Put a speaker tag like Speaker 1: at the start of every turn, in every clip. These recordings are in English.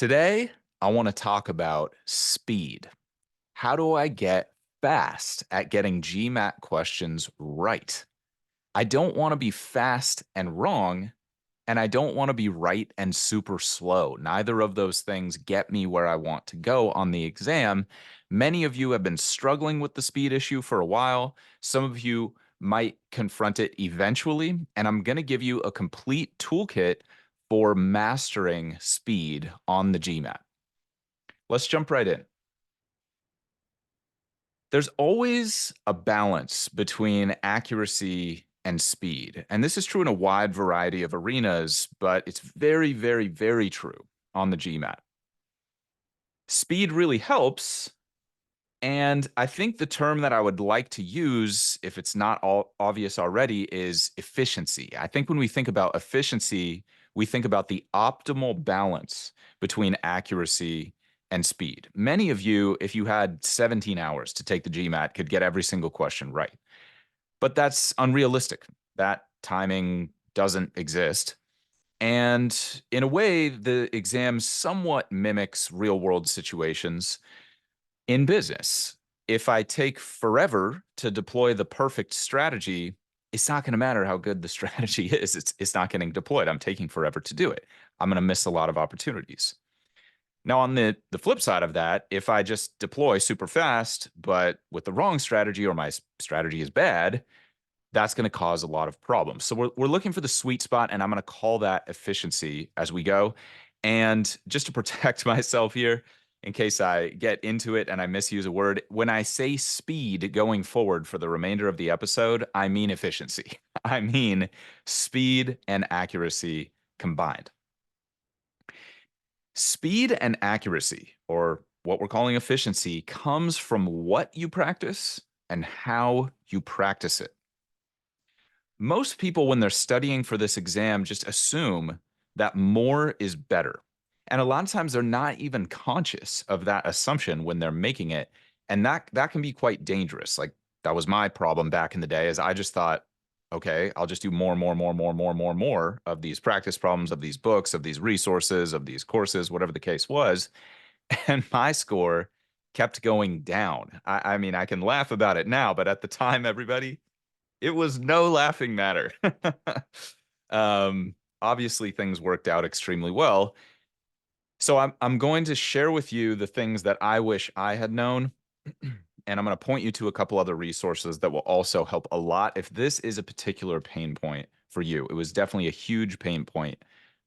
Speaker 1: Today, I want to talk about speed. How do I get fast at getting GMAT questions right? I don't want to be fast and wrong, and I don't want to be right and super slow. Neither of those things get me where I want to go on the exam. Many of you have been struggling with the speed issue for a while. Some of you might confront it eventually, and I'm going to give you a complete toolkit for mastering speed on the GMAT. Let's jump right in. There's always a balance between accuracy and speed. And this is true in a wide variety of arenas, but it's very, very, very true on the GMAT. Speed really helps. And I think the term that I would like to use, if it's not all obvious already, is efficiency. I think when we think about efficiency, we think about the optimal balance between accuracy and speed. Many of you, if you had 17 hours to take the GMAT, could get every single question right. But that's unrealistic. That timing doesn't exist. And in a way, the exam somewhat mimics real world situations in business. If I take forever to deploy the perfect strategy, it's not going to matter how good the strategy is. It's not getting deployed. I'm taking forever to do it. I'm going to miss a lot of opportunities. Now, on the flip side of that, if I just deploy super fast, but with the wrong strategy or my strategy is bad, that's going to cause a lot of problems. So we're looking for the sweet spot, and I'm going to call that efficiency as we go. And just to protect myself here, in case I get into it and I misuse a word, when I say speed going forward for the remainder of the episode, I mean efficiency. I mean speed and accuracy combined. Speed and accuracy, or what we're calling efficiency, comes from what you practice and how you practice it. Most people, when they're studying for this exam, just assume that more is better. And a lot of times they're not even conscious of that assumption when they're making it. And that can be quite dangerous. Like that was my problem back in the day, is I just thought, okay, I'll just do more of these practice problems, of these books, of these resources, of these courses, whatever the case was. And my score kept going down. I mean, I can laugh about it now, but at the time, everybody, it was no laughing matter. Obviously, things worked out extremely well. So I'm going to share with you the things that I wish I had known, and I'm going to point you to a couple other resources that will also help a lot if this is a particular pain point for you. It was definitely a huge pain point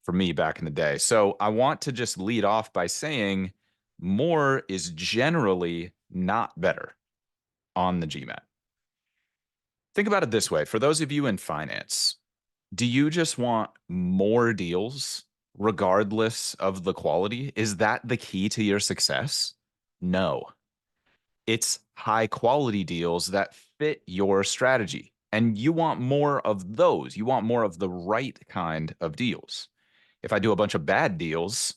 Speaker 1: for me back in the day. So I want to just lead off by saying more is generally not better on the GMAT. Think about it this way. For those of you in finance, do you just want more deals regardless of the quality? Is that the key to your success? No. It's high quality deals that fit your strategy. And you want more of those. You want more of the right kind of deals. If I do a bunch of bad deals,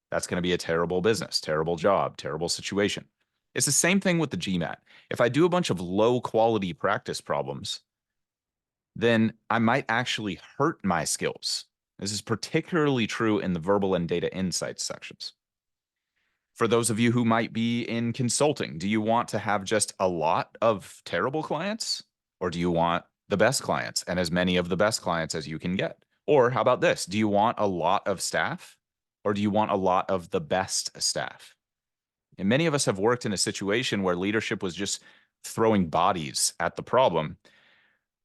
Speaker 1: that's going to be a terrible business, terrible job, terrible situation. It's the same thing with the GMAT. If I do a bunch of low quality practice problems, then I might actually hurt my skills. This is particularly true in the verbal and data insights sections. For those of you who might be in consulting, do you want to have just a lot of terrible clients? Or do you want the best clients and as many of the best clients as you can get? Or how about this? Do you want a lot of staff? Or do you want a lot of the best staff? And many of us have worked in a situation where leadership was just throwing bodies at the problem,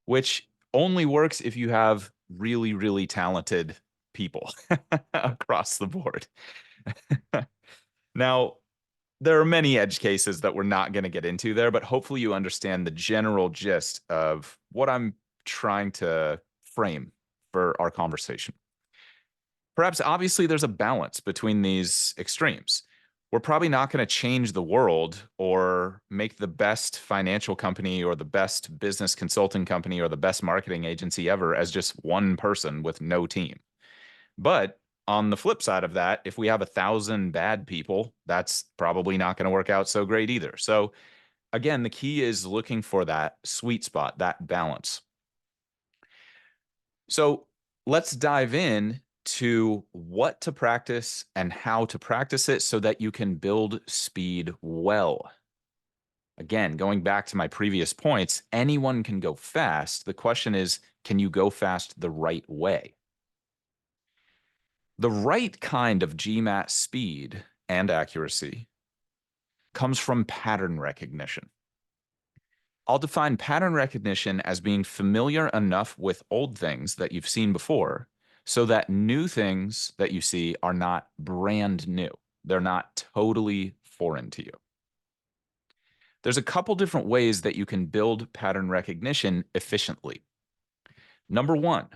Speaker 1: which only works if you have really, really talented people across the board. Now, there are many edge cases that we're not going to get into there, but hopefully you understand the general gist of what I'm trying to frame for our conversation. Perhaps obviously there's a balance between these extremes. We're probably not going to change the world or make the best financial company or the best business consulting company or the best marketing agency ever as just one person with no team. But on the flip side of that, if we have 1,000 bad people, that's probably not going to work out so great either. So again, the key is looking for that sweet spot, that balance. So let's dive in to what to practice and how to practice it so that you can build speed well. Again, going back to my previous points, anyone can go fast. The question is, can you go fast the right way? The right kind of GMAT speed and accuracy comes from pattern recognition. I'll define pattern recognition as being familiar enough with old things that you've seen before so that new things that you see are not brand new. They're not totally foreign to you. There's a couple different ways that you can build pattern recognition efficiently. Number one,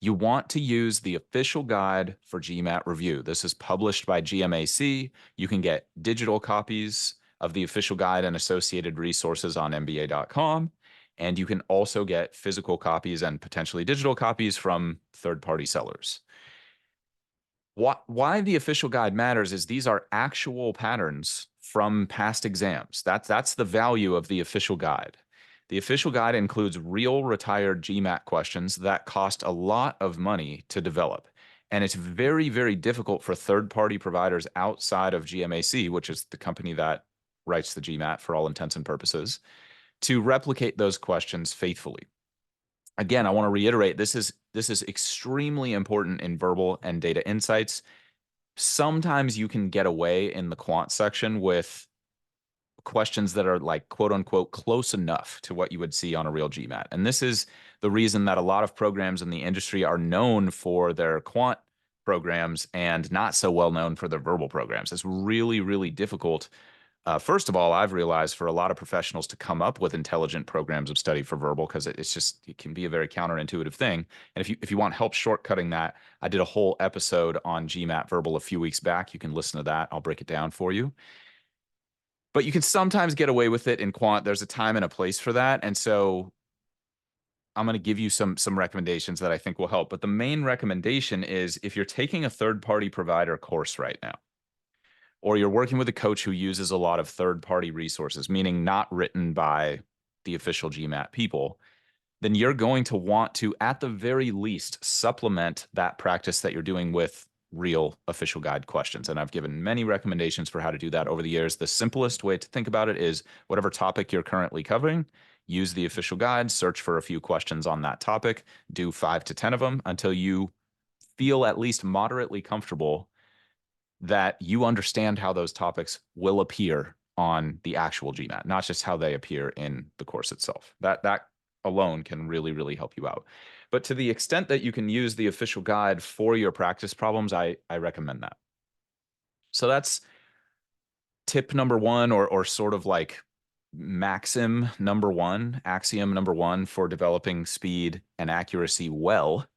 Speaker 1: you want to use the official guide for GMAT review. This is published by GMAC. You can get digital copies of the official guide and associated resources on MBA.com. And you can also get physical copies and potentially digital copies from third-party sellers. Why the official guide matters is these are actual patterns from past exams. That's the value of the official guide. The official guide includes real retired GMAT questions that cost a lot of money to develop. And it's very, very difficult for third-party providers outside of GMAC, which is the company that writes the GMAT for all intents and purposes, to replicate those questions faithfully. Again, I want to reiterate, this is extremely important in verbal and data insights. Sometimes you can get away in the quant section with questions that are like quote unquote close enough to what you would see on a real GMAT. And this is the reason that a lot of programs in the industry are known for their quant programs and not so well known for their verbal programs. It's really, really difficult. First of all, I've realized for a lot of professionals to come up with intelligent programs of study for verbal because it can be a very counterintuitive thing. And if you want help shortcutting that, I did a whole episode on GMAT verbal a few weeks back. You can listen to that. I'll break it down for you. But you can sometimes get away with it in quant. There's a time and a place for that. And so I'm going to give you some recommendations that I think will help. But the main recommendation is if you're taking a third-party provider course right now, or you're working with a coach who uses a lot of third-party resources, meaning not written by the official GMAT people, then you're going to want to, at the very least, supplement that practice that you're doing with real official guide questions. And I've given many recommendations for how to do that over the years. The simplest way to think about it is whatever topic you're currently covering, use the official guide, search for a few questions on that topic, do 5 to 10 of them until you feel at least moderately comfortable that you understand how those topics will appear on the actual GMAT, not just how they appear in the course itself. That alone can really, really help you out. But to the extent that you can use the official guide for your practice problems, I recommend that. So that's tip number one, or sort of like maxim number one, axiom number one for developing speed and accuracy well,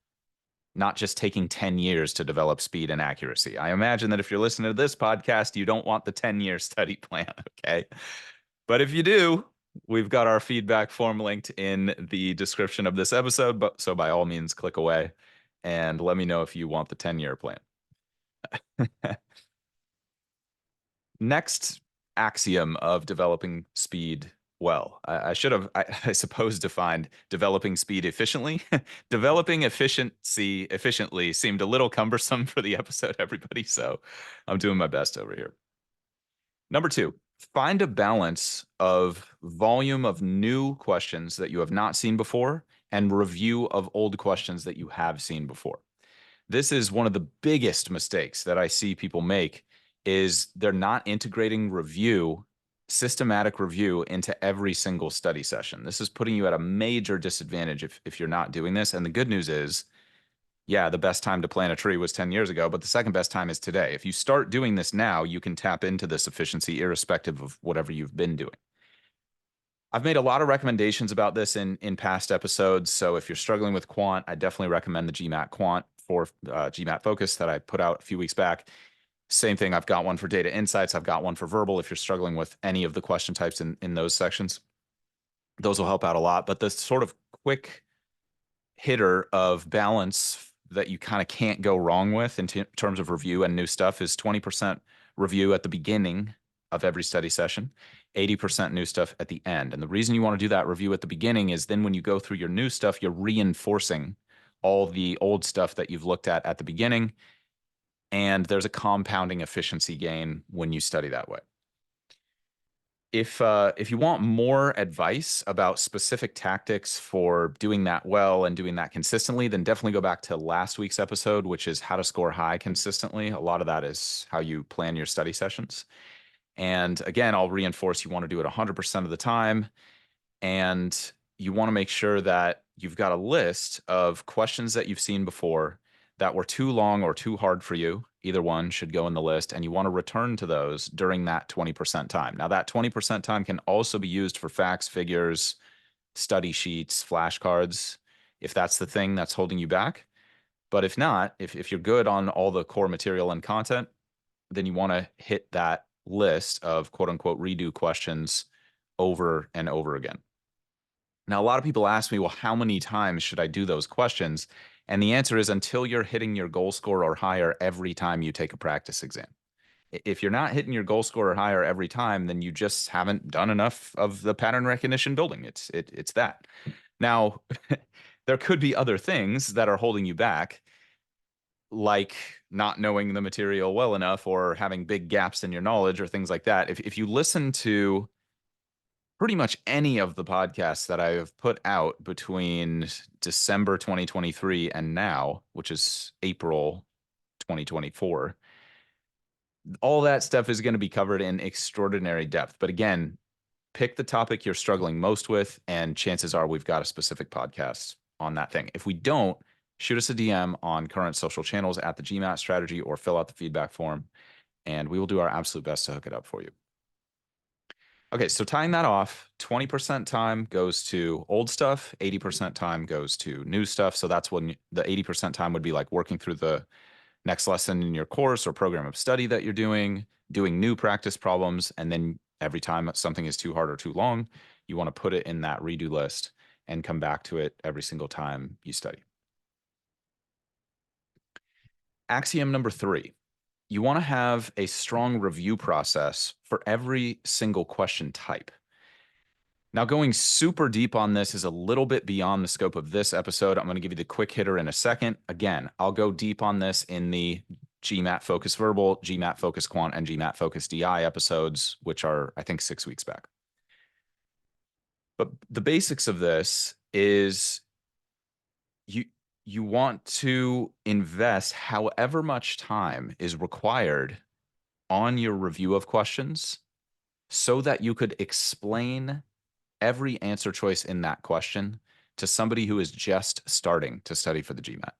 Speaker 1: not just taking 10 years to develop speed and accuracy. I imagine that if you're listening to this podcast, you don't want the 10-year study plan, okay? But if you do, we've got our feedback form linked in the description of this episode, so by all means, click away and let me know if you want the 10-year plan. Next axiom of developing speed well. I should have, I suppose, defined developing speed efficiently. Developing efficiency efficiently seemed a little cumbersome for the episode, everybody, so I'm doing my best over here. Number two, find a balance of volume of new questions that you have not seen before and review of old questions that you have seen before. This is one of the biggest mistakes that I see people make is they're not integrating review, systematic review into every single study session. This is putting you at a major disadvantage if you're not doing this. And the good news is, yeah, the best time to plant a tree was 10 years ago, but the second best time is today. If you start doing this now, you can tap into this efficiency irrespective of whatever you've been doing. I've made a lot of recommendations about this in past episodes. So if you're struggling with quant, I definitely recommend the GMAT Quant for GMAT Focus that I put out a few weeks back. Same thing, I've got one for data insights. I've got one for verbal if you're struggling with any of the question types in those sections. Those will help out a lot. But the sort of quick hitter of balance that you kind of can't go wrong with in terms of review and new stuff is 20% review at the beginning of every study session, 80% new stuff at the end. And the reason you want to do that review at the beginning is then when you go through your new stuff, you're reinforcing all the old stuff that you've looked at the beginning. And there's a compounding efficiency gain when you study that way. If you want more advice about specific tactics for doing that well and doing that consistently, then definitely go back to last week's episode, which is how to score high consistently. A lot of that is how you plan your study sessions. And again, I'll reinforce you want to do it 100% of the time. And you want to make sure that you've got a list of questions that you've seen before that were too long or too hard for you. Either one should go in the list, and you want to return to those during that 20% time. Now, that 20% time can also be used for facts, figures, study sheets, flashcards, if that's the thing that's holding you back. But if not, if you're good on all the core material and content, then you want to hit that list of quote unquote redo questions over and over again. Now, a lot of people ask me, well, how many times should I do those questions? And the answer is until you're hitting your goal score or higher every time you take a practice exam. If you're not hitting your goal score or higher every time, then you just haven't done enough of the pattern recognition building. It's that. Now, there could be other things that are holding you back, like not knowing the material well enough or having big gaps in your knowledge or things like that. If you listen to pretty much any of the podcasts that I have put out between December 2023 and now, which is April 2024, all that stuff is going to be covered in extraordinary depth. But again, pick the topic you're struggling most with, and chances are we've got a specific podcast on that thing. If we don't, shoot us a DM on current social channels at the GMAT strategy or fill out the feedback form, and we will do our absolute best to hook it up for you. Okay, so tying that off, 20% time goes to old stuff, 80% time goes to new stuff. So that's when the 80% time would be like working through the next lesson in your course or program of study that you're doing new practice problems, and then every time something is too hard or too long, you want to put it in that redo list and come back to it every single time you study. Axiom number 3. You want to have a strong review process for every single question type. Now, going super deep on this is a little bit beyond the scope of this episode. I'm going to give you the quick hitter in a second. Again, I'll go deep on this in the GMAT Focus Verbal, GMAT Focus Quant, and GMAT Focus DI episodes, which are, I think, 6 weeks back. But the basics of this is you want to invest however much time is required on your review of questions so that you could explain every answer choice in that question to somebody who is just starting to study for the GMAT.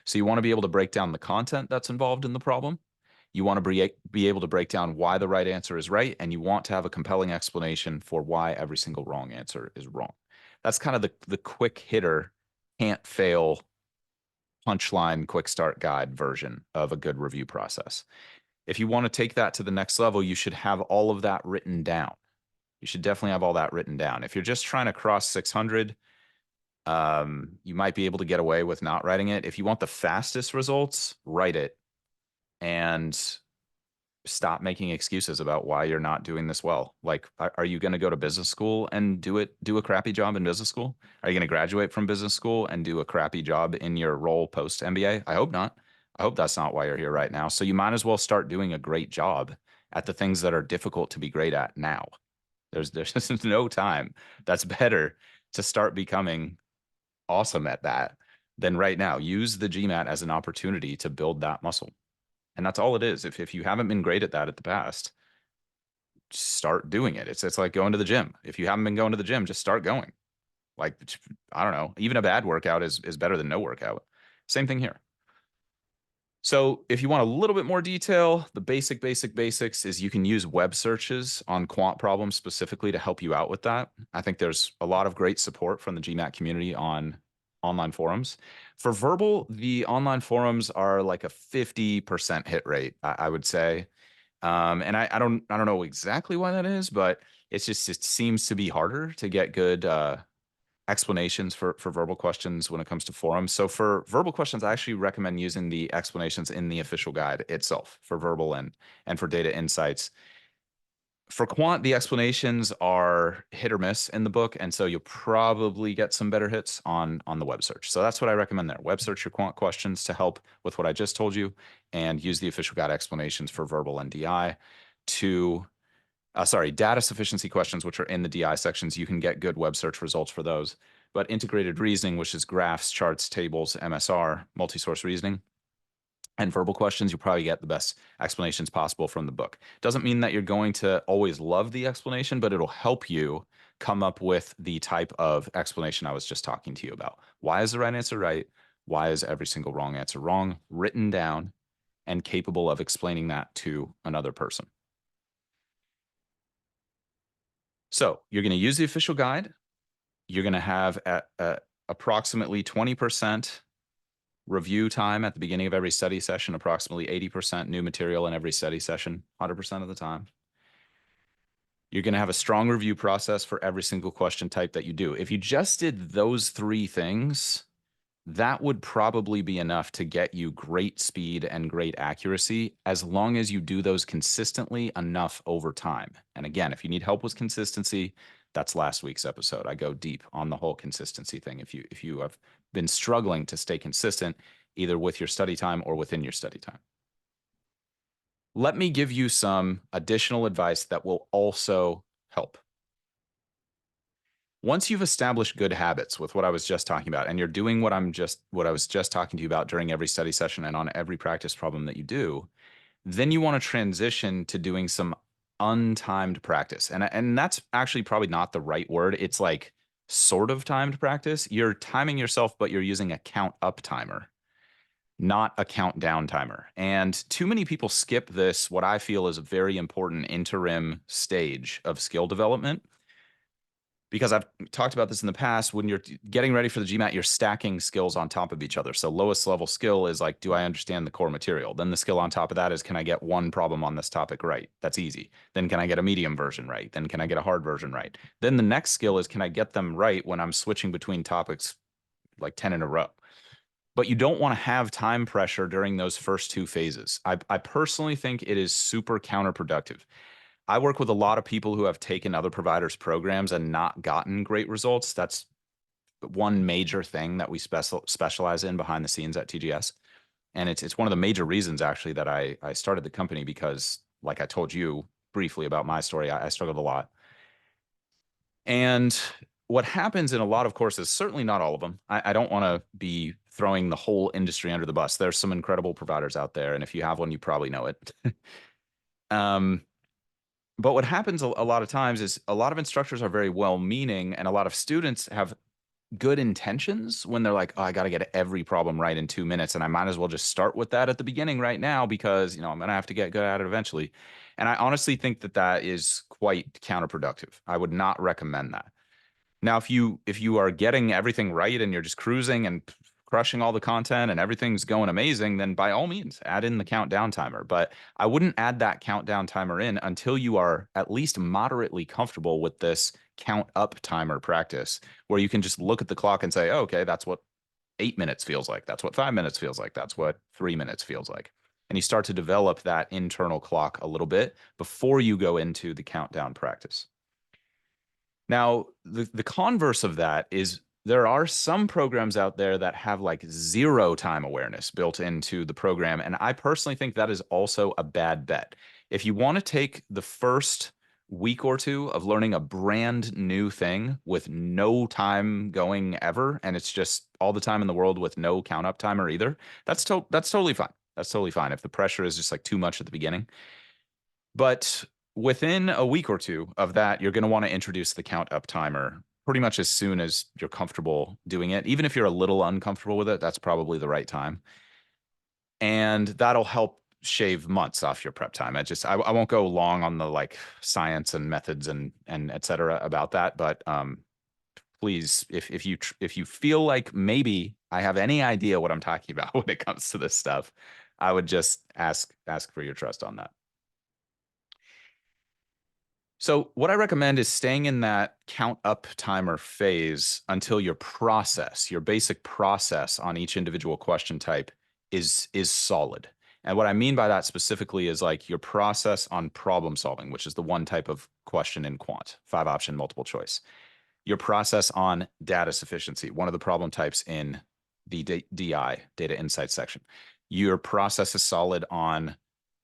Speaker 1: So you want to be able to break down the content that's involved in the problem. You want to be able to break down why the right answer is right, and you want to have a compelling explanation for why every single wrong answer is wrong. That's kind of the quick hitter, can't fail, punchline, quick start guide version of a good review process. If you want to take that to the next level, you should have all of that written down. You should definitely have all that written down. If you're just trying to cross 600, you might be able to get away with not writing it. If you want the fastest results, write it and stop making excuses about why you're not doing this well. Like, are you going to go to business school and do a crappy job in business school? Are you going to graduate from business school and do a crappy job in your role post MBA? I hope not. I hope that's not why you're here right now. So you might as well start doing a great job at the things that are difficult to be great at now. There's just no time that's better to start becoming awesome at that than right now. Use the GMAT as an opportunity to build that muscle. And that's all it is. If you haven't been great at that at the past, start doing it. It's like going to the gym. If you haven't been going to the gym, just start going. Like, I don't know, even a bad workout is better than no workout. Same thing here. So if you want a little bit more detail, the basics is you can use web searches on quant problems specifically to help you out with that. I think there's a lot of great support from the GMAT community on online forums. For verbal, the online forums are like a 50% hit rate, I would say. And I don't know exactly why that is, but it seems to be harder to get good explanations for verbal questions when it comes to forums. So for verbal questions, I actually recommend using the explanations in the official guide itself for verbal and for data insights. For quant, the explanations are hit or miss in the book, and so you'll probably get some better hits on the web search. So that's what I recommend there. Web search your quant questions to help with what I just told you, and use the official guide explanations for verbal and DI to data sufficiency questions, which are in the DI sections. You can get good web search results for those. But integrated reasoning, which is graphs, charts, tables, MSR, multi-source reasoning, and verbal questions, you'll probably get the best explanations possible from the book. Doesn't mean that you're going to always love the explanation, but it'll help you come up with the type of explanation I was just talking to you about. Why is the right answer right? Why is every single wrong answer wrong? Written down and capable of explaining that to another person. So you're going to use the official guide. You're going to have approximately 20% review time at the beginning of every study session, approximately 80% new material in every study session, 100% of the time. You're going to have a strong review process for every single question type that you do. If you just did those 3 things, that would probably be enough to get you great speed and great accuracy, as long as you do those consistently enough over time. And again, if you need help with consistency, that's last week's episode. I go deep on the whole consistency thing. If you have been struggling to stay consistent, either with your study time or within your study time. Let me give you some additional advice that will also help. Once you've established good habits with what I was just talking about, and you're doing what I was just talking to you about during every study session and on every practice problem that you do, then you want to transition to doing some untimed practice. And that's actually probably not the right word. It's like sort of timed practice. You're timing yourself, but you're using a count up timer, not a countdown timer. And too many people skip this, what I feel is a very important interim stage of skill development. Because I've talked about this in the past, when you're getting ready for the GMAT, you're stacking skills on top of each other. So lowest level skill is like, do I understand the core material? Then the skill on top of that is, can I get one problem on this topic right? That's easy. Then can I get a medium version right? Then can I get a hard version right? Then the next skill is, can I get them right when I'm switching between topics like 10 in a row? But you don't want to have time pressure during those first 2 phases. I personally think it is super counterproductive. I work with a lot of people who have taken other providers' programs and not gotten great results. That's one major thing that we specialize in behind the scenes at TGS. And it's one of the major reasons, actually, that I started the company, because, like I told you briefly about my story, I struggled a lot. And what happens in a lot of courses, certainly not all of them, I don't want to be throwing the whole industry under the bus. There's some incredible providers out there, and if you have one, you probably know it. But what happens a lot of times is, a lot of instructors are very well-meaning, and a lot of students have good intentions when they're like, oh, I got to get every problem right in 2 minutes, and I might as well just start with that at the beginning right now, because, I'm going to have to get good at it eventually. And I honestly think that that is quite counterproductive. I would not recommend that. Now, if you are getting everything right and you're just cruising and crushing all the content and everything's going amazing, then by all means add in the countdown timer. But I wouldn't add that countdown timer in until you are at least moderately comfortable with this count up timer practice, where you can just look at the clock and say, oh, okay, that's what 8 minutes feels like. That's what 5 minutes feels like. That's what 3 minutes feels like. And you start to develop that internal clock a little bit before you go into the countdown practice. Now, the converse of that is, there are some programs out there that have like 0 time awareness built into the program. And I personally think that is also a bad bet. If you want to take the first week or 2 of learning a brand new thing with no time going ever, and it's just all the time in the world with no count up timer either, that's totally fine. That's totally fine if the pressure is just like too much at the beginning. But within a week or 2 of that, you're going to want to introduce the count up timer pretty much as soon as you're comfortable doing it. Even if you're a little uncomfortable with it, that's probably the right time. And that'll help shave months off your prep time. I won't go long on the like science and methods and et cetera about that. But please, if you feel like maybe I have any idea what I'm talking about when it comes to this stuff, I would just ask for your trust on that. So what I recommend is staying in that count up timer phase until your basic process on each individual question type is solid. And what I mean by that specifically is like your process on problem solving, which is the one type of question in quant, 5-option multiple choice. Your process on data sufficiency, one of the problem types in the DI, data insights section. Your process is solid on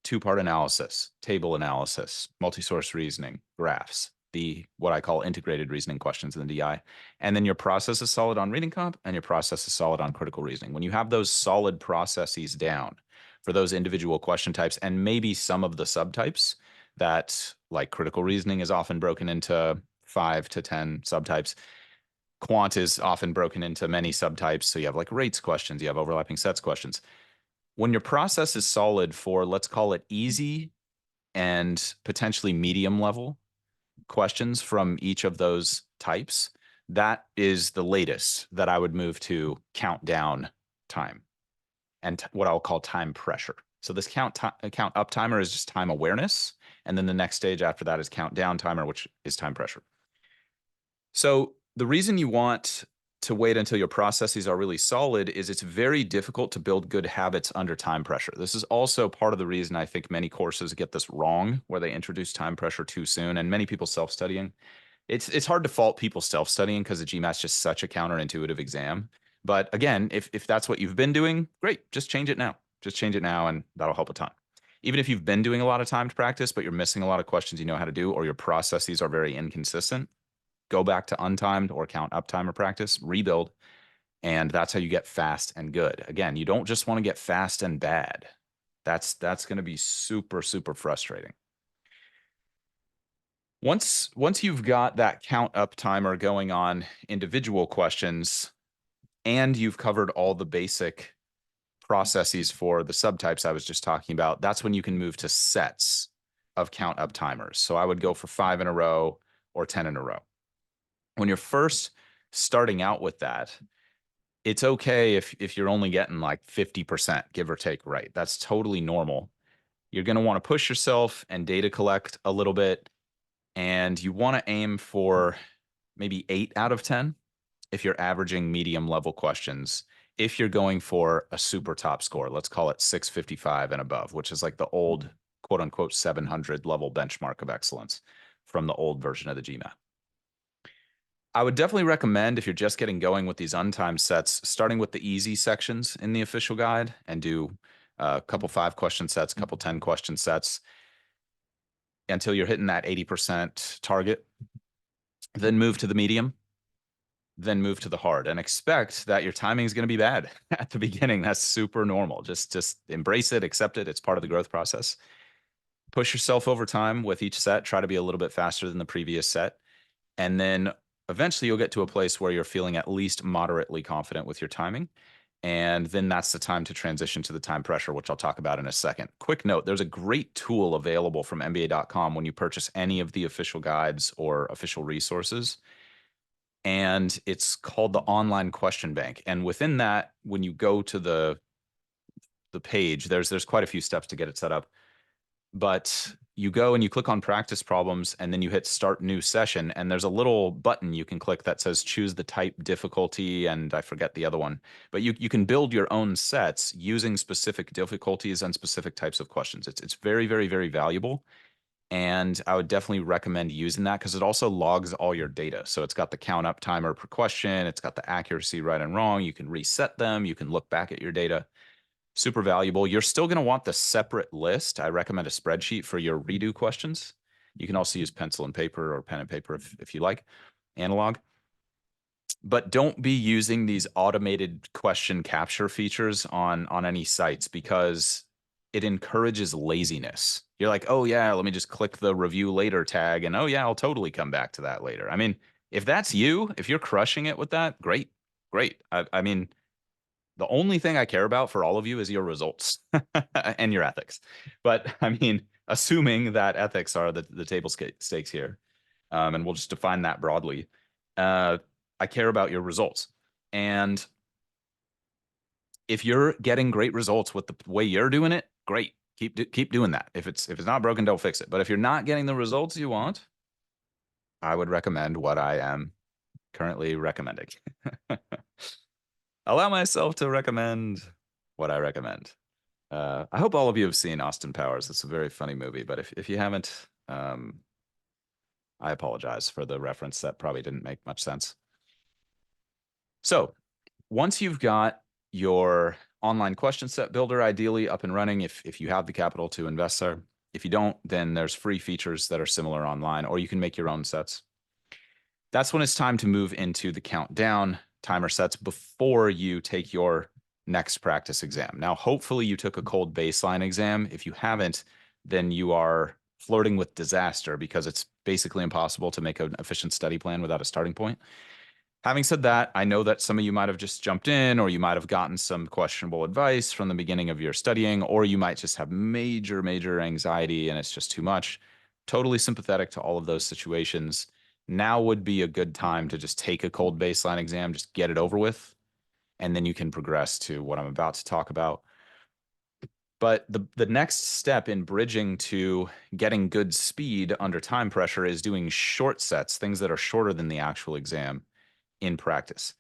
Speaker 1: two-part analysis, table analysis, multi-source reasoning, graphs, the what I call integrated reasoning questions in the DI. And then your process is solid on reading comp and your process is solid on critical reasoning. When you have those solid processes down for those individual question types and maybe some of the subtypes that like critical reasoning is often broken into 5 to 10 subtypes. Quant is often broken into many subtypes. So you have like rates questions, you have overlapping sets questions. When your process is solid for, let's call it easy and potentially medium level questions from each of those types, that is the latest that I would move to countdown time and what I'll call time pressure. So this count up timer is just time awareness. And then the next stage after that is countdown timer, which is time pressure. So the reason you want to wait until your processes are really solid is it's very difficult to build good habits under time pressure. This is also part of the reason I think many courses get this wrong, where they introduce time pressure too soon, and many people self-studying. It's hard to fault people self-studying because the GMAT's just such a counterintuitive exam. But again, if that's what you've been doing, great, just change it now. Just change it now, and that'll help a ton. Even if you've been doing a lot of timed practice, but you're missing a lot of questions you know how to do, or your processes are very inconsistent, go back to untimed or count up timer practice, rebuild, and that's how you get fast and good. Again, you don't just want to get fast and bad. That's going to be super, super frustrating. Once you've got that count up timer going on individual questions and you've covered all the basic processes for the subtypes I was just talking about, that's when you can move to sets of count up timers. So I would go for 5 in a row or 10 in a row. When you're first starting out with that, it's okay if you're only getting like 50%, give or take, right? That's totally normal. You're going to want to push yourself and data collect a little bit. And you want to aim for maybe 8 out of 10 if you're averaging medium level questions. If you're going for a super top score, let's call it 655 and above, which is like the old quote unquote 700 level benchmark of excellence from the old version of the GMAT. I would definitely recommend if you're just getting going with these untimed sets, starting with the easy sections in the official guide and do a couple 5-question sets, a couple 10-question sets until you're hitting that 80% target. Then move to the medium, then move to the hard, and expect that your timing is going to be bad at the beginning. That's super normal. Just embrace it, accept it. It's part of the growth process. Push yourself over time with each set. Try to be a little bit faster than the previous set. And then eventually you'll get to a place where you're feeling at least moderately confident with your timing. And then that's the time to transition to the time pressure, which I'll talk about in a second. Quick note, there's a great tool available from MBA.com when you purchase any of the official guides or official resources. And it's called the Online Question Bank. And within that, when you go to the page, there's quite a few steps to get it set up. But you go and you click on practice problems and then you hit start new session. And there's a little button you can click that says choose the type difficulty. And I forget the other one, but you can build your own sets using specific difficulties and specific types of questions. It's very, very, very valuable. And I would definitely recommend using that because it also logs all your data. So it's got the count up timer per question. It's got the accuracy right and wrong. You can reset them. You can look back at your data. Super valuable. You're still going to want the separate list. I recommend a spreadsheet for your redo questions. You can also use pencil and paper or pen and paper if you like, analog. But don't be using these automated question capture features on any sites because it encourages laziness. You're like, oh yeah, let me just click the review later tag and oh yeah, I'll totally come back to that later. I mean, if that's you, if you're crushing it with that, great, great. I mean, the only thing I care about for all of you is your results and your ethics. But I mean, assuming that ethics are the table stakes here, and we'll just define that broadly, I care about your results. And if you're getting great results with the way you're doing it, great. Keep doing that. If it's not broken, don't fix it. But if you're not getting the results you want, I would recommend what I am currently recommending. Allow myself to recommend what I recommend. I hope all of you have seen Austin Powers. It's a very funny movie, but if you haven't, I apologize for the reference. That probably didn't make much sense. So once you've got your online question set builder ideally up and running, if you have the capital to invest there, if you don't, then there's free features that are similar online, or you can make your own sets. That's when it's time to move into the countdown timer sets before you take your next practice exam. Now, hopefully you took a cold baseline exam. If you haven't, then you are flirting with disaster because it's basically impossible to make an efficient study plan without a starting point. Having said that, I know that some of you might have just jumped in, or you might have gotten some questionable advice from the beginning of your studying, or you might just have major, major anxiety and it's just too much. Totally sympathetic to all of those situations. Now would be a good time to just take a cold baseline exam, just get it over with, and then you can progress to what I'm about to talk about. But the next step in bridging to getting good speed under time pressure is doing short sets, things that are shorter than the actual exam in practice.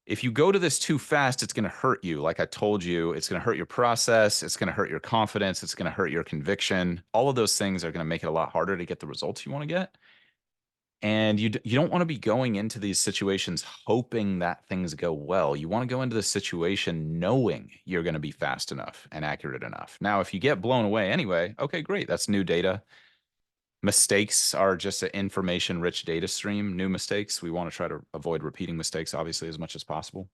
Speaker 1: If you go to this too fast, it's going to hurt you. Like I told you, it's going to hurt your process. It's going to hurt your confidence. It's going to hurt your conviction. All of those things are going to make it a lot harder to get the results you want to get. And you don't want to be going into these situations hoping that things go well. You want to go into the situation knowing you're going to be fast enough and accurate enough. Now, if you get blown away anyway, okay, great. That's new data. Mistakes are just an information-rich data stream. New mistakes, we want to try to avoid repeating mistakes, obviously, as much as possible.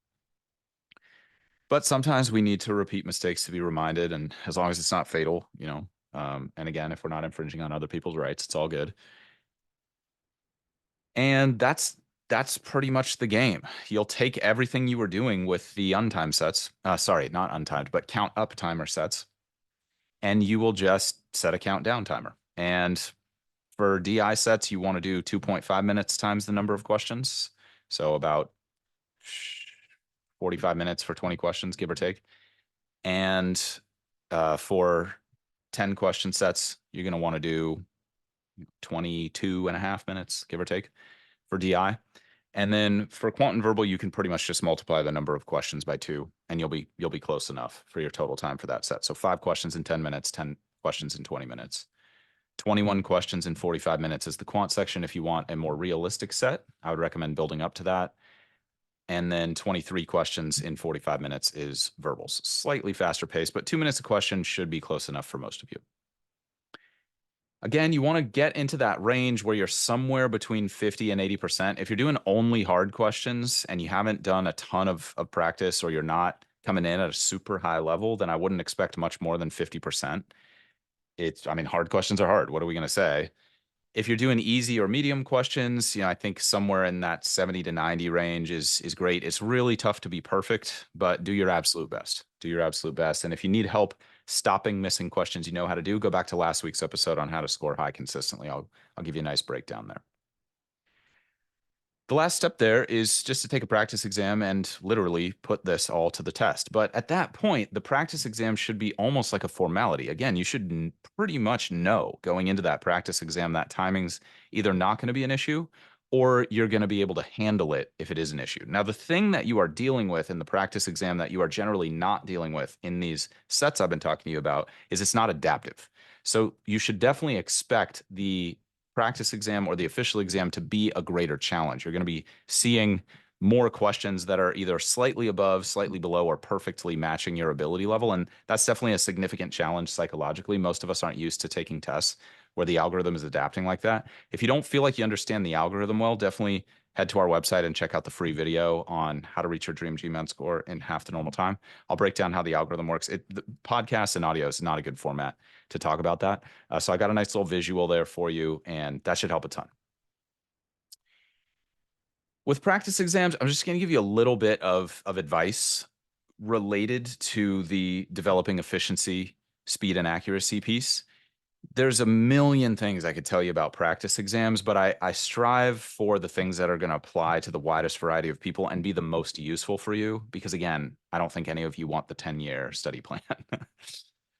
Speaker 1: But sometimes we need to repeat mistakes to be reminded, and as long as it's not fatal, you know. And again, if we're not infringing on other people's rights, it's all good. And that's pretty much the game. You'll take everything you were doing with the untimed sets, sorry, not untimed, but count up timer sets, and you will just set a countdown timer. And for DI sets, you want to do 2.5 minutes times the number of questions. So about 45 minutes for 20 questions, give or take. And for 10 question sets, you're going to want to do 22 and a half minutes, give or take, for DI. And then for quant and verbal, you can pretty much just multiply the number of questions by 2, and you'll be close enough for your total time for that set. So 5 questions in 10 minutes, 10 questions in 20 minutes. 21 questions in 45 minutes is the quant section. If you want a more realistic set, I would recommend building up to that. And then 23 questions in 45 minutes is verbals. Slightly faster pace, but 2 minutes a question should be close enough for most of you. Again, you want to get into that range where you're somewhere between 50 and 80%. If you're doing only hard questions and you haven't done a ton of practice, or you're not coming in at a super high level, then I wouldn't expect much more than 50%. I mean, hard questions are hard. What are we going to say? If you're doing easy or medium questions, I think somewhere in that 70 to 90 range is great. It's really tough to be perfect, but do your absolute best. Do your absolute best. And if you need help stopping missing questions you know how to do, go back to last week's episode on how to score high consistently. I'll give you a nice breakdown there. The last step there is just to take a practice exam and literally put this all to the test. But at that point, the practice exam should be almost like a formality. Again, you should pretty much know going into that practice exam that timing's either not going to be an issue, or you're going to be able to handle it if it is an issue. Now, the thing that you are dealing with in the practice exam that you are generally not dealing with in these sets I've been talking to you about is it's not adaptive. So you should definitely expect the practice exam or the official exam to be a greater challenge. You're going to be seeing more questions that are either slightly above, slightly below, or perfectly matching your ability level. And that's definitely a significant challenge psychologically. Most of us aren't used to taking tests where the algorithm is adapting like that. If you don't feel like you understand the algorithm well, definitely head to our website and check out the free video on how to reach your dream GMAT score in half the normal time. I'll break down how the algorithm works. The podcast and audio is not a good format to talk about that. So I got a nice little visual there for you, and that should help a ton. With practice exams, I'm just going to give you a little bit of advice related to the developing efficiency, speed, and accuracy piece. There's a million things I could tell you about practice exams, but I strive for the things that are going to apply to the widest variety of people and be the most useful for you. Because again, I don't think any of you want the 10-year study plan.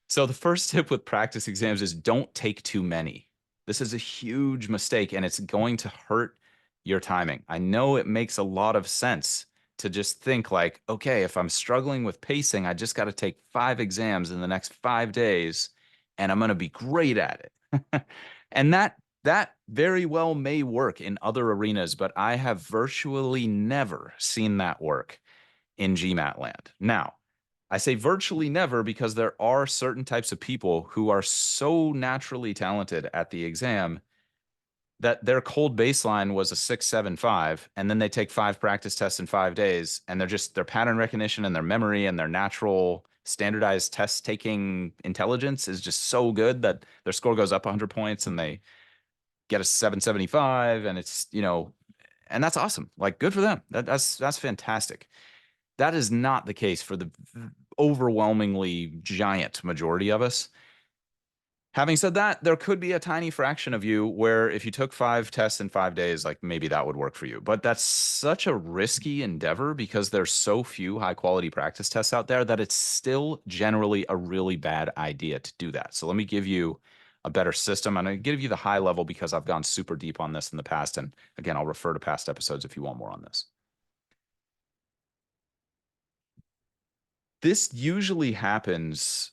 Speaker 1: So the first tip with practice exams is don't take too many. This is a huge mistake, and it's going to hurt your timing. I know it makes a lot of sense to just think like, okay, if I'm struggling with pacing, I just got to take 5 exams in the next 5 days and I'm going to be great at it. And that very well may work in other arenas, but I have virtually never seen that work in GMAT land. Now, I say virtually never because there are certain types of people who are so naturally talented at the exam that their cold baseline was a 6.75, and then they take 5 practice tests in 5 days, and their pattern recognition and their memory and their natural standardized test taking intelligence is just so good that their score goes up 100 points and they get a 775, and and that's awesome. Like, good for them. That's fantastic. That is not the case for the overwhelmingly giant majority of us. Having said that, there could be a tiny fraction of you where if you took 5 tests in 5 days, like maybe that would work for you. But that's such a risky endeavor because there's so few high quality practice tests out there that it's still generally a really bad idea to do that. So let me give you a better system. I'm going to give you the high level because I've gone super deep on this in the past. And again, I'll refer to past episodes if you want more on this. This usually happens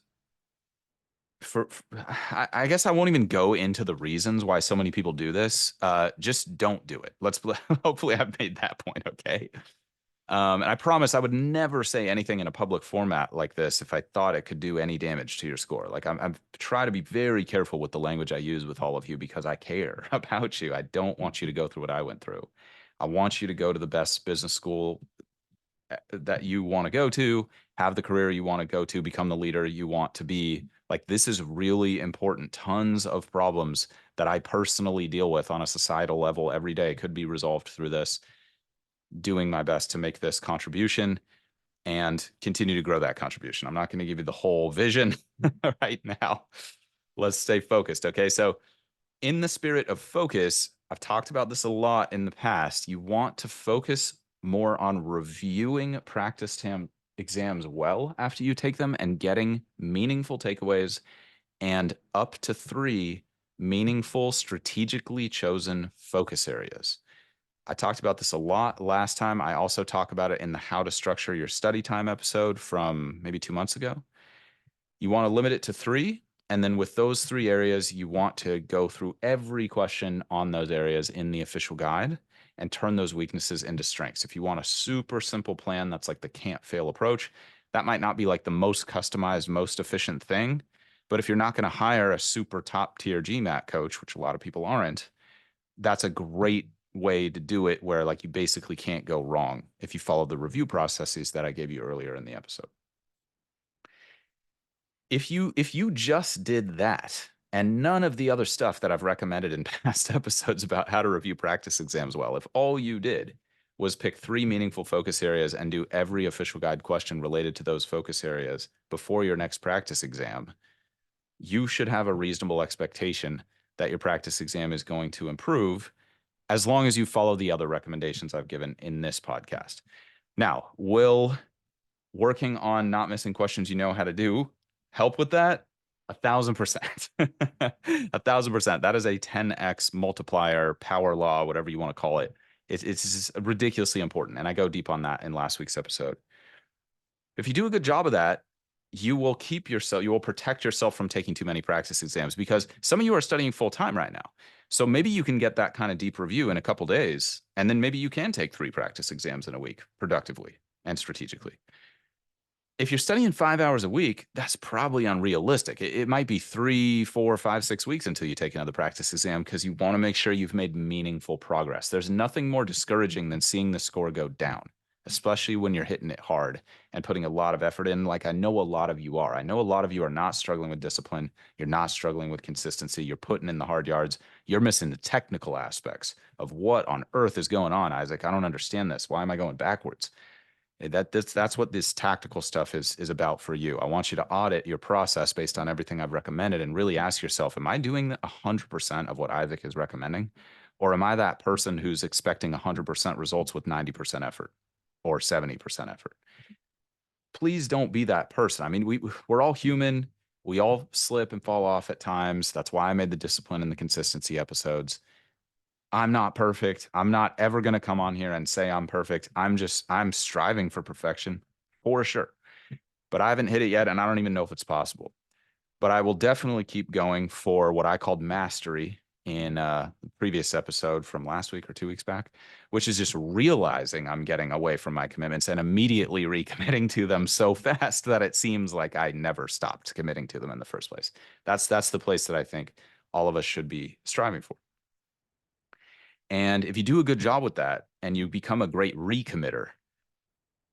Speaker 1: I guess I won't even go into the reasons why so many people do this. Just don't do it. Hopefully I've made that point, okay? And I promise I would never say anything in a public format like this if I thought it could do any damage to your score. Like I'm try to be very careful with the language I use with all of you because I care about you. I don't want you to go through what I went through. I want you to go to the best business school that you want to go to, have the career you want to go to, become the leader you want to be. Like, this is really important. Tons of problems that I personally deal with on a societal level every day could be resolved through this. Doing my best to make this contribution and continue to grow that contribution. I'm not going to give you the whole vision right now. Let's stay focused. Okay. So, in the spirit of focus, I've talked about this a lot in the past. You want to focus more on reviewing practice exams well after you take them and getting meaningful takeaways and up to 3 meaningful, strategically chosen focus areas. I talked about this a lot last time. I also talk about it in the How to Structure Your Study Time episode from maybe 2 months ago. You want to limit it to 3. And then with those 3 areas, you want to go through every question on those areas in the official guide and turn those weaknesses into strengths. If you want a super simple plan, that's like the can't fail approach. That might not be like the most customized, most efficient thing. But if you're not going to hire a super top tier GMAT coach, which a lot of people aren't, that's a great way to do it where like you basically can't go wrong if you follow the review processes that I gave you earlier in the episode. If you just did that and none of the other stuff that I've recommended in past episodes about how to review practice exams well, if all you did was pick 3 meaningful focus areas and do every official guide question related to those focus areas before your next practice exam, you should have a reasonable expectation that your practice exam is going to improve as long as you follow the other recommendations I've given in this podcast. Now, will working on not missing questions you know how to do help with that? 1,000%. 1,000%. That is a 10x multiplier, power law, whatever you want to call it. It's just ridiculously important. And I go deep on that in last week's episode. If you do a good job of that, you will protect yourself from taking too many practice exams because some of you are studying full time right now. So maybe you can get that kind of deep review in a couple days, and then maybe you can take 3 practice exams in a week productively and strategically. If you're studying 5 hours a week, that's probably unrealistic. It might be 3, 4, 5, 6 weeks until you take another practice exam because you want to make sure you've made meaningful progress. There's nothing more discouraging than seeing the score go down, especially when you're hitting it hard and putting a lot of effort in. Like I know a lot of you are. I know a lot of you are not struggling with discipline. You're not struggling with consistency. You're putting in the hard yards. You're missing the technical aspects of what on earth is going on, Isaac. I don't understand this. Why am I going backwards? That's what this tactical stuff is about for you. I want you to audit your process based on everything I've recommended and really ask yourself, am I doing 100% of what Isaac is recommending? Or am I that person who's expecting 100% results with 90% effort or 70% effort? Please don't be that person. I mean, we're all human. We all slip and fall off at times. That's why I made the discipline and the consistency episodes. I'm not perfect. I'm not ever going to come on here and say I'm perfect. I'm striving for perfection for sure. But I haven't hit it yet, and I don't even know if it's possible. But I will definitely keep going for what I called mastery in the previous episode from last week or 2 weeks back, which is just realizing I'm getting away from my commitments and immediately recommitting to them so fast that it seems like I never stopped committing to them in the first place. That's the place that I think all of us should be striving for. And if you do a good job with that and you become a great recommitter,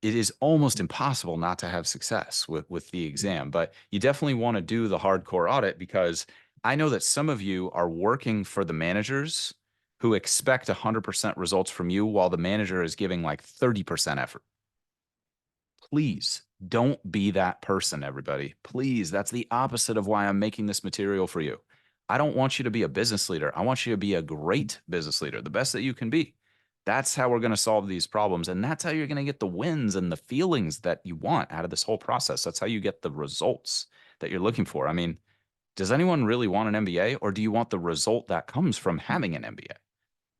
Speaker 1: it is almost impossible not to have success with the exam. But you definitely want to do the hardcore audit, because I know that some of you are working for the managers who expect 100% results from you while the manager is giving like 30% effort. Please don't be that person, everybody. Please, that's the opposite of why I'm making this material for you. I don't want you to be a business leader. I want you to be a great business leader, the best that you can be. That's how we're going to solve these problems. And that's how you're going to get the wins and the feelings that you want out of this whole process. That's how you get the results that you're looking for. I mean, does anyone really want an MBA, or do you want the result that comes from having an MBA?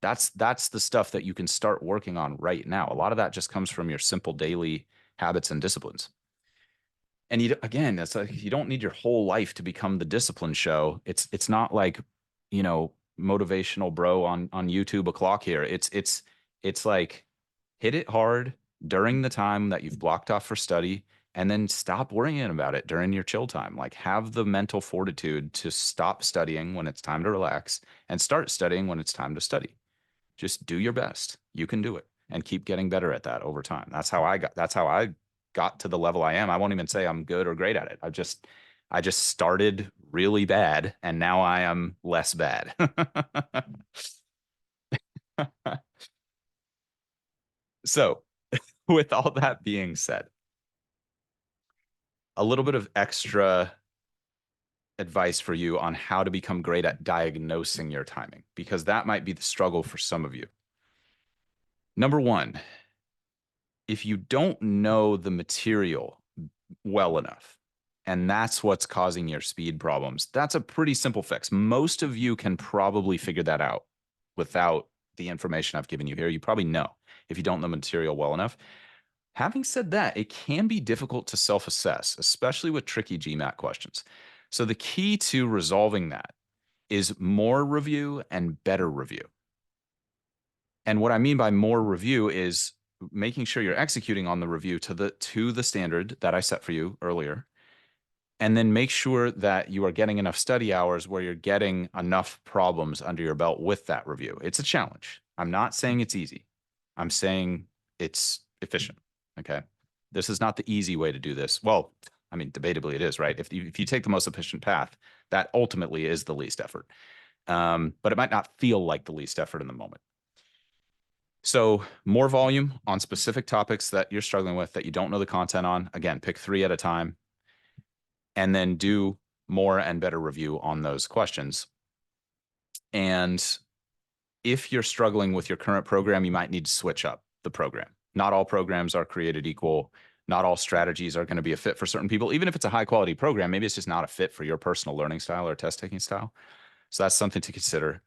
Speaker 1: That's the stuff that you can start working on right now. A lot of that just comes from your simple daily habits and disciplines. And again, it's like you don't need your whole life to become the discipline show. It's not like, motivational bro on YouTube o'clock here. It's like hit it hard during the time that you've blocked off for study, and then stop worrying about it during your chill time. Like, have the mental fortitude to stop studying when it's time to relax and start studying when it's time to study. Just do your best. You can do it, and keep getting better at that over time. That's how I got to the level I am. I won't even say I'm good or great at it. I just started really bad, and now I am less bad. So, with all that being said, a little bit of extra advice for you on how to become great at diagnosing your timing, because that might be the struggle for some of you. Number one, if you don't know the material well enough, and that's what's causing your speed problems, that's a pretty simple fix. Most of you can probably figure that out without the information I've given you here. You probably know if you don't know material well enough. Having said that, it can be difficult to self-assess, especially with tricky GMAT questions. So the key to resolving that is more review and better review. And what I mean by more review is making sure you're executing on the review to the standard that I set for you earlier. And then make sure that you are getting enough study hours where you're getting enough problems under your belt with that review. It's a challenge. I'm not saying it's easy. I'm saying it's efficient. Okay. This is not the easy way to do this. Well, I mean, debatably it is, right? If you take the most efficient path, that ultimately is the least effort. But it might not feel like the least effort in the moment. So more volume on specific topics that you're struggling with that you don't know the content on. Again, pick 3 at a time, and then do more and better review on those questions. And if you're struggling with your current program, you might need to switch up the program. Not all programs are created equal. Not all strategies are going to be a fit for certain people. Even if it's a high quality program, maybe it's just not a fit for your personal learning style or test taking style. So that's something to consider.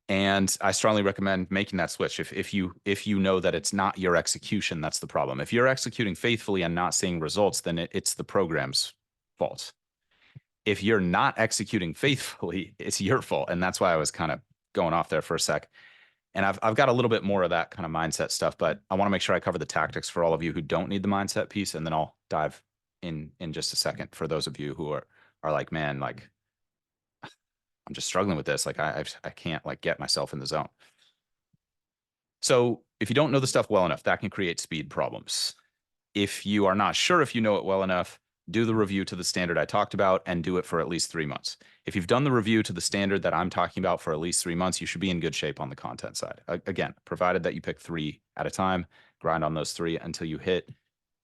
Speaker 1: And I strongly recommend making that switch if you know that it's not your execution that's the problem. If you're executing faithfully and not seeing results, then it's the program's fault. If you're not executing faithfully, it's your fault. And that's why I was kind of going off there for a sec. And I've got a little bit more of that kind of mindset stuff, but I want to make sure I cover the tactics for all of you who don't need the mindset piece, and then I'll dive in just a second for those of you who are like, man, like I'm just struggling with this. Like I can't like get myself in the zone. So if you don't know the stuff well enough, that can create speed problems. If you are not sure if you know it well enough, do the review to the standard I talked about and do it for at least 3 months. If you've done the review to the standard that I'm talking about for at least 3 months, you should be in good shape on the content side. Again, provided that you pick 3 at a time, grind on those 3 until you hit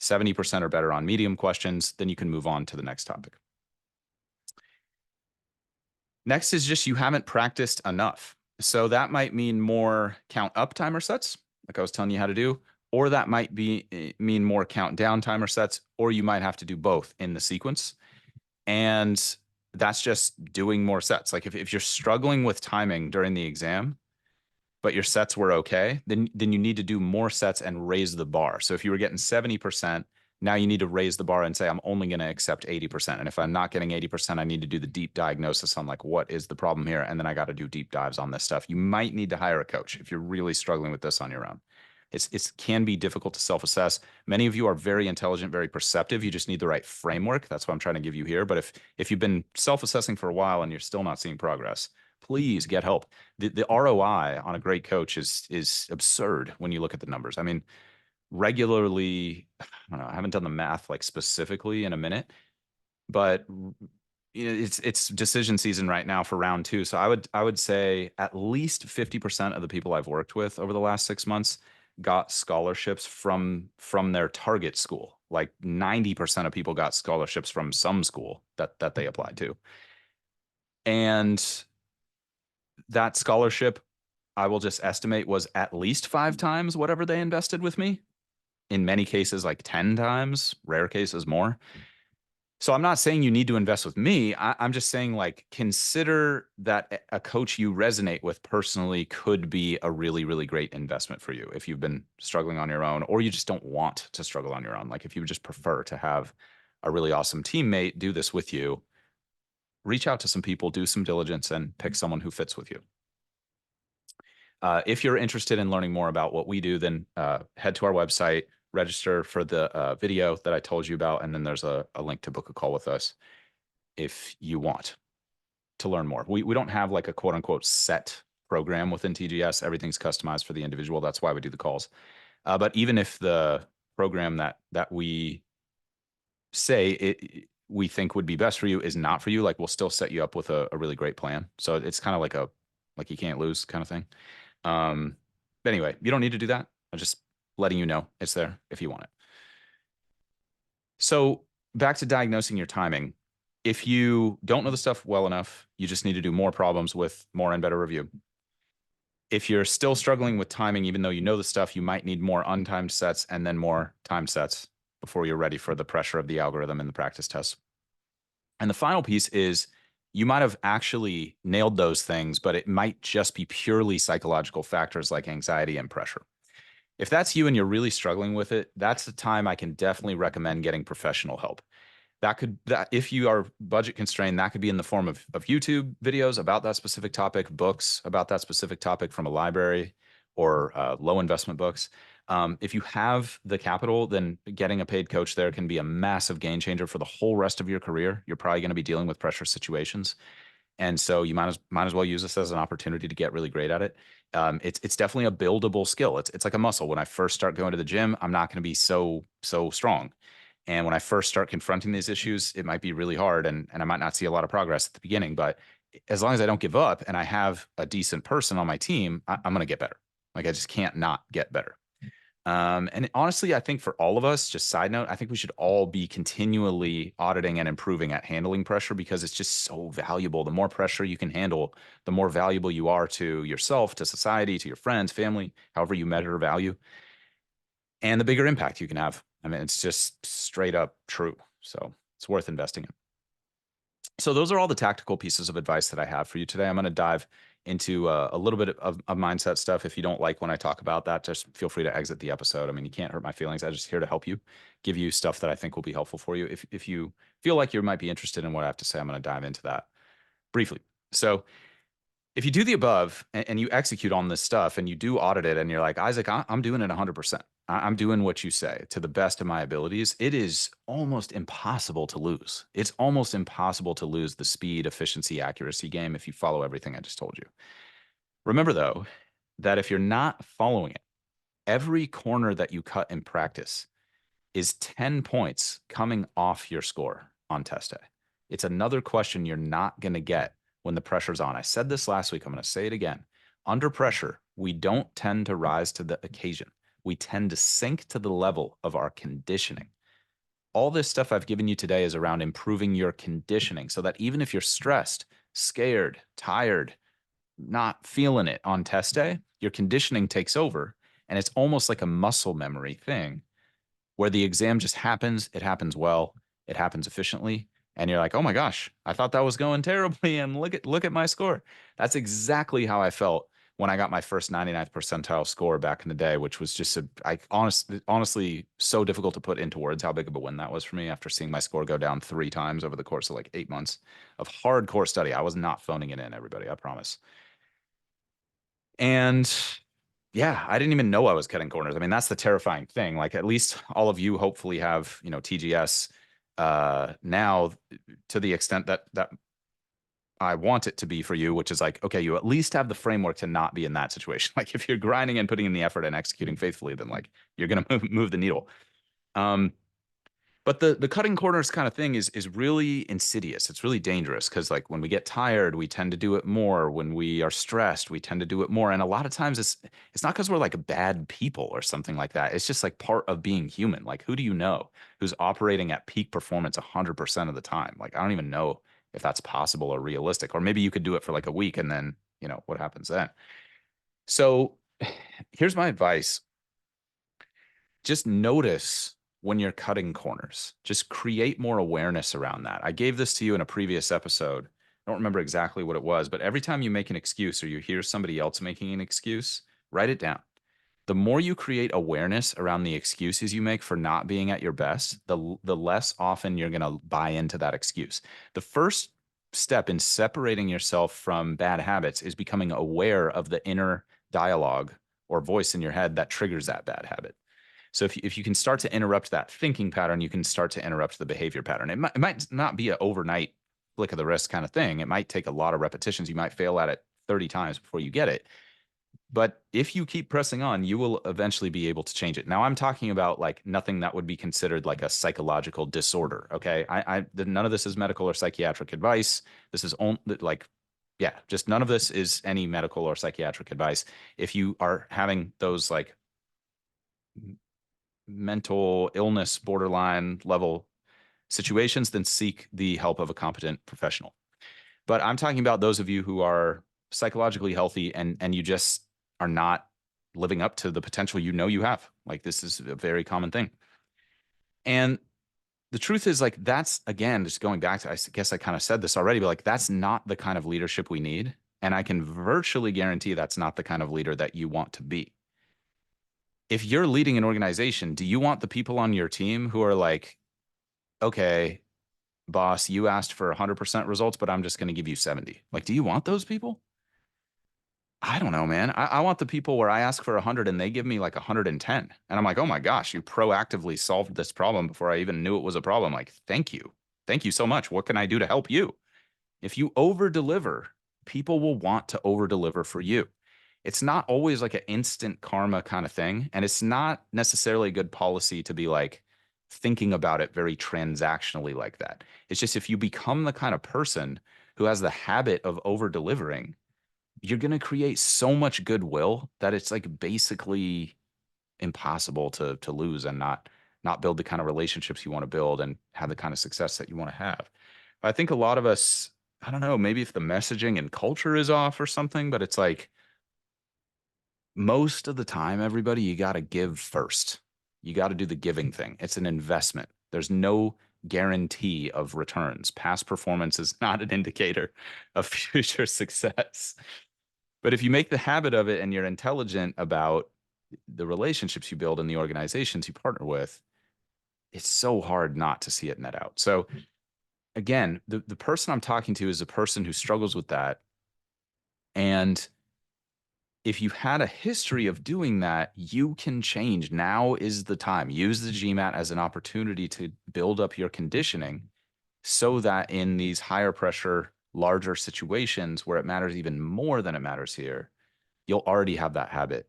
Speaker 1: 70% or better on medium questions, then you can move on to the next topic. Next is just you haven't practiced enough. So that might mean more count up timer sets, like I was telling you how to do, or that might mean more count down timer sets, or you might have to do both in the sequence. And that's just doing more sets. Like if you're struggling with timing during the exam, but your sets were okay, then you need to do more sets and raise the bar. So if you were getting 70%, now you need to raise the bar and say, I'm only going to accept 80%. And if I'm not getting 80%, I need to do the deep diagnosis on like, what is the problem here? And then I got to do deep dives on this stuff. You might need to hire a coach if you're really struggling with this on your own. It can be difficult to self-assess. Many of you are very intelligent, very perceptive. You just need the right framework. That's what I'm trying to give you here. But if you've been self-assessing for a while and you're still not seeing progress, please get help. The ROI on a great coach is absurd when you look at the numbers. I mean, regularly, I don't know, I haven't done the math like specifically in a minute, but it's decision season right now for round 2. So I would say at least 50% of the people I've worked with over the last 6 months got scholarships from their target school. Like 90% of people got scholarships from some school that they applied to. And that scholarship, I will just estimate, was at least 5 times whatever they invested with me. In many cases, like 10 times, rare cases more. So I'm not saying you need to invest with me. I'm just saying, like, consider that a coach you resonate with personally could be a really, really great investment for you if you've been struggling on your own, or you just don't want to struggle on your own. Like if you just prefer to have a really awesome teammate do this with you, reach out to some people, do some diligence, and pick someone who fits with you. If you're interested in learning more about what we do, then head to our website, register for the video that I told you about, and then there's a link to book a call with us if you want to learn more. We don't have like a quote unquote set program within TGS. Everything's customized for the individual. That's why we do the calls. But even if the program that we say we think would be best for you is not for you, like we'll still set you up with a really great plan. So it's kind of like you can't lose kind of thing. But anyway, you don't need to do that. I'm just letting you know it's there if you want it. So back to diagnosing your timing. If you don't know the stuff well enough, you just need to do more problems with more and better review. If you're still struggling with timing, even though you know the stuff, you might need more untimed sets and then more timed sets before you're ready for the pressure of the algorithm and the practice tests. And the final piece is you might have actually nailed those things, but it might just be purely psychological factors like anxiety and pressure. If that's you and you're really struggling with it, that's the time I can definitely recommend getting professional help. That if you are budget constrained, that could be in the form of YouTube videos about that specific topic, books about that specific topic from a library, or low investment books. If you have the capital, then getting a paid coach there can be a massive game changer for the whole rest of your career. You're probably going to be dealing with pressure situations. And so you might as well use this as an opportunity to get really great at it. It's definitely a buildable skill. It's like a muscle. When I first start going to the gym, I'm not going to be so strong. And when I first start confronting these issues, it might be really hard and I might not see a lot of progress at the beginning. But as long as I don't give up and I have a decent person on my team, I'm going to get better. Like I just can't not get better. And honestly, I think for all of us, just side note, I think we should all be continually auditing and improving at handling pressure because it's just so valuable. The more pressure you can handle, the more valuable you are to yourself, to society, to your friends, family, however you measure value, and the bigger impact you can have. I mean, it's just straight up true. So it's worth investing in. So those are all the tactical pieces of advice that I have for you today. I'm going to dive into a little bit of mindset stuff. If you don't like when I talk about that, just feel free to exit the episode. I mean, you can't hurt my feelings. I'm just here to help you, give you stuff that I think will be helpful for you. If you feel like you might be interested in what I have to say, I'm going to dive into that briefly. So if you do the above and you execute on this stuff and you do audit it and you're like, Isaac, I'm doing it 100%. I'm doing what you say to the best of my abilities. It is almost impossible to lose. It's almost impossible to lose the speed, efficiency, accuracy game if you follow everything I just told you. Remember, though, that if you're not following it, every corner that you cut in practice is 10 points coming off your score on test day. It's another question you're not going to get when the pressure's on. I said this last week. I'm going to say it again. Under pressure, we don't tend to rise to the occasion. We tend to sink to the level of our conditioning. All this stuff I've given you today is around improving your conditioning so that even if you're stressed, scared, tired, not feeling it on test day, your conditioning takes over. And it's almost like a muscle memory thing where the exam just happens. It happens well. It happens efficiently. And you're like, oh my gosh, I thought that was going terribly. And look at my score. That's exactly how I felt when I got my first 99th percentile score back in the day, which was just honestly so difficult to put into words how big of a win that was for me after seeing my score go down 3 times over the course of like 8 months of hardcore study. I was not phoning it in, everybody, I promise. And yeah, I didn't even know I was cutting corners. I mean, that's the terrifying thing. Like, at least all of you hopefully have, TGS now, to the extent that I want it to be for you, which is like, okay, you at least have the framework to not be in that situation. Like, if you're grinding and putting in the effort and executing faithfully, then like you're gonna move the needle. But the cutting corners kind of thing is really insidious. It's really dangerous because like when we get tired, we tend to do it more. When we are stressed, we tend to do it more. And a lot of times it's not because we're like bad people or something like that. It's just like part of being human. Like, who do you know who's operating at peak performance 100% of the time? Like, I don't even know if that's possible or realistic. Or maybe you could do it for like a week and then, what happens then? So here's my advice. Just notice when you're cutting corners. Just create more awareness around that. I gave this to you in a previous episode. I don't remember exactly what it was, but every time you make an excuse or you hear somebody else making an excuse, write it down. The more you create awareness around the excuses you make for not being at your best, the less often you're going to buy into that excuse. The first step in separating yourself from bad habits is becoming aware of the inner dialogue or voice in your head that triggers that bad habit. So if you can start to interrupt that thinking pattern, you can start to interrupt the behavior pattern. It might not be an overnight flick of the wrist kind of thing. It might take a lot of repetitions. You might fail at it 30 times before you get it. But if you keep pressing on, you will eventually be able to change it. Now, I'm talking about like nothing that would be considered like a psychological disorder. Okay. None of this is medical or psychiatric advice. This is only like, yeah, just none of this is any medical or psychiatric advice. If you are having those like mental illness, borderline level situations, then seek the help of a competent professional. But I'm talking about those of you who are psychologically healthy and you just are not living up to the potential you have. Like, this is a very common thing. And the truth is, like, that's again, just going back to, I guess I kind of said this already, but like, that's not the kind of leadership we need. And I can virtually guarantee that's not the kind of leader that you want to be. If you're leading an organization, do you want the people on your team who are like, okay, boss, you asked for 100% results, but I'm just going to give you 70? Like, do you want those people? I don't know, man. I want the people where I ask for 100 and they give me like 110. And I'm like, oh my gosh, you proactively solved this problem before I even knew it was a problem. Like, thank you. Thank you so much. What can I do to help you? If you over deliver, people will want to over deliver for you. It's not always like an instant karma kind of thing. And it's not necessarily a good policy to be like thinking about it very transactionally like that. It's just if you become the kind of person who has the habit of over delivering, you're going to create so much goodwill that it's like basically impossible to lose and not build the kind of relationships you want to build and have the kind of success that you want to have. I think a lot of us, I don't know, maybe if the messaging and culture is off or something, but it's like most of the time, everybody, you got to give first. You got to do the giving thing. It's an investment. There's no guarantee of returns. Past performance is not an indicator of future success. But if you make the habit of it and you're intelligent about the relationships you build and the organizations you partner with, it's so hard not to see it net out. So again, the person I'm talking to is a person who struggles with that. And if you had a history of doing that, you can change. Now is the time. Use the GMAT as an opportunity to build up your conditioning so that in these higher pressure, larger situations where it matters even more than it matters here, you'll already have that habit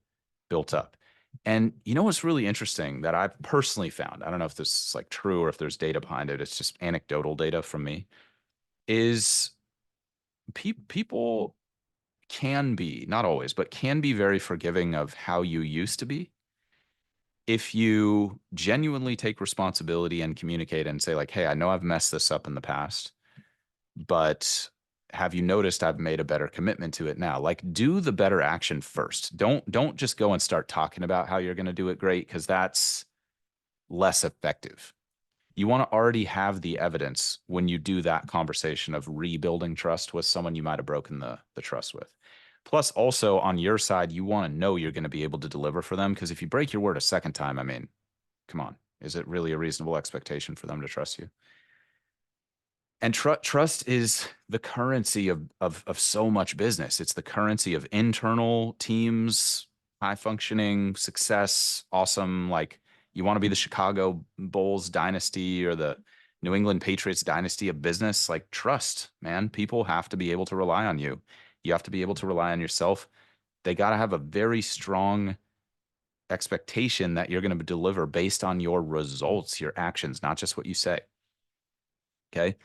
Speaker 1: built up. And you know what's really interesting that I've personally found, I don't know if this is like true or if there's data behind it, it's just anecdotal data from me, is people can be, not always, but can be very forgiving of how you used to be if you genuinely take responsibility and communicate and say like, hey, I know I've messed this up in the past, but have you noticed I've made a better commitment to it now? Like, do the better action first. Don't just go and start talking about how you're going to do it great, because that's less effective. You want to already have the evidence when you do that conversation of rebuilding trust with someone you might have broken the trust with. Plus, also on your side, you want to know you're going to be able to deliver for them. Because if you break your word a second time, I mean, come on, is it really a reasonable expectation for them to trust you? And trust is the currency of so much business. It's the currency of internal teams, high functioning, success, awesome. Like you want to be the Chicago Bulls dynasty or the New England Patriots dynasty of business. Like trust, man. People have to be able to rely on you. You have to be able to rely on yourself. They got to have a very strong expectation that you're going to deliver based on your results, your actions, not just what you say. Okay.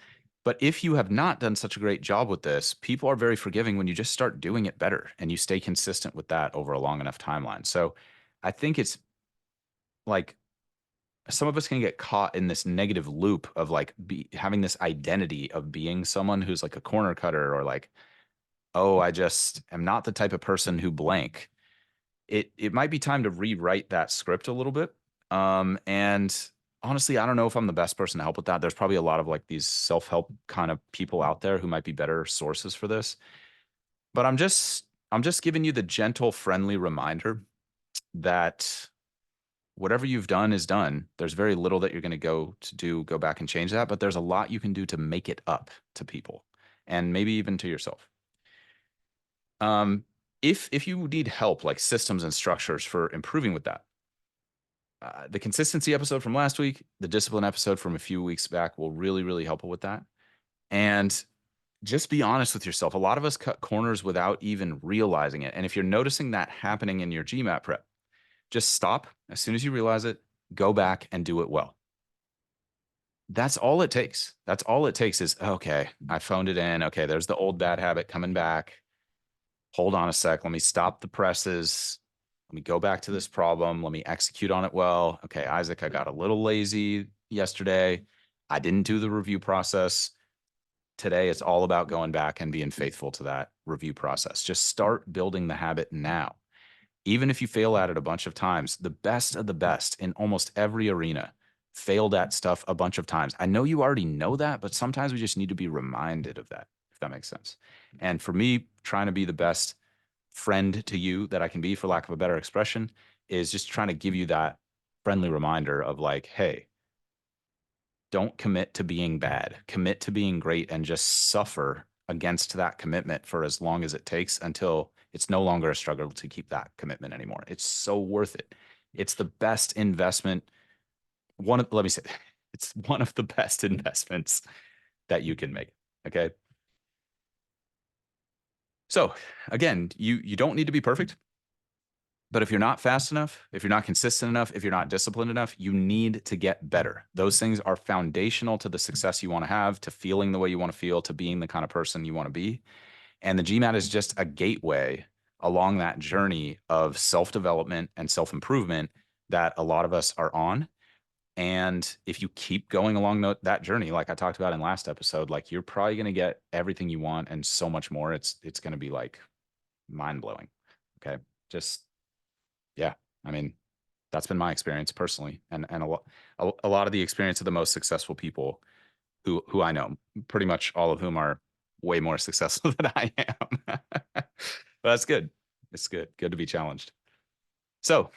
Speaker 1: But if you have not done such a great job with this, people are very forgiving when you just start doing it better and you stay consistent with that over a long enough timeline. So I think it's like some of us can get caught in this negative loop of like having this identity of being someone who's like a corner cutter or like, oh, I just am not the type of person who blank. It might be time to rewrite that script a little bit. And honestly, I don't know if I'm the best person to help with that. There's probably a lot of like these self-help kind of people out there who might be better sources for this. But I'm just giving you the gentle, friendly reminder that whatever you've done is done. There's very little that you're going to go back and change that, but there's a lot you can do to make it up to people and maybe even to yourself. If you need help, like systems and structures for improving with that, the consistency episode from last week, the discipline episode from a few weeks back will really, really help with that. And just be honest with yourself. A lot of us cut corners without even realizing it. And if you're noticing that happening in your GMAT prep, just stop as soon as you realize it, go back and do it well. That's all it takes. That's all it takes is, okay, I phoned it in. Okay, there's the old bad habit coming back. Hold on a sec. Let me stop the presses. Let me go back to this problem. Let me execute on it well. Okay, Isaac, I got a little lazy yesterday. I didn't do the review process. Today, it's all about going back and being faithful to that review process. Just start building the habit now. Even if you fail at it a bunch of times, the best of the best in almost every arena failed at stuff a bunch of times. I know you already know that, but sometimes we just need to be reminded of that, if that makes sense. And for me, trying to be the best friend to you that I can be, for lack of a better expression, is just trying to give you that friendly reminder of like, hey, don't commit to being bad, commit to being great and just suffer against that commitment for as long as it takes until it's no longer a struggle to keep that commitment anymore. It's so worth it. It's the best investment. Let me say, it's one of the best investments that you can make. Okay. So again, you don't need to be perfect. But if you're not fast enough, if you're not consistent enough, if you're not disciplined enough, you need to get better. Those things are foundational to the success you want to have, to feeling the way you want to feel, to being the kind of person you want to be. And the GMAT is just a gateway along that journey of self-development and self-improvement that a lot of us are on. And if you keep going along that journey, like I talked about in last episode, like you're probably going to get everything you want and so much more. It's going to be like mind-blowing. Okay. Just yeah, I mean, that's been my experience personally, and a lot of the experience of the most successful people who I know, pretty much all of whom are way more successful than I am. But that's good. It's good. Good to be challenged. So,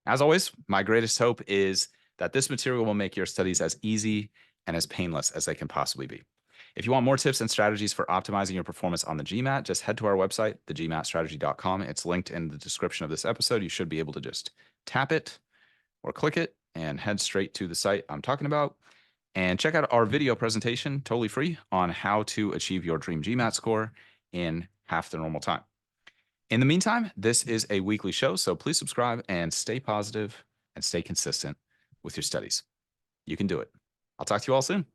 Speaker 1: as always, my greatest hope is that this material will make your studies as easy and as painless as they can possibly be. If you want more tips and strategies for optimizing your performance on the GMAT, just head to our website, thegmatstrategy.com. It's linked in the description of this episode. You should be able to just tap it or click it and head straight to the site I'm talking about. And check out our video presentation, totally free, on how to achieve your dream GMAT score in half the normal time. In the meantime, this is a weekly show, so please subscribe and stay positive and stay consistent with your studies. You can do it. I'll talk to you all soon.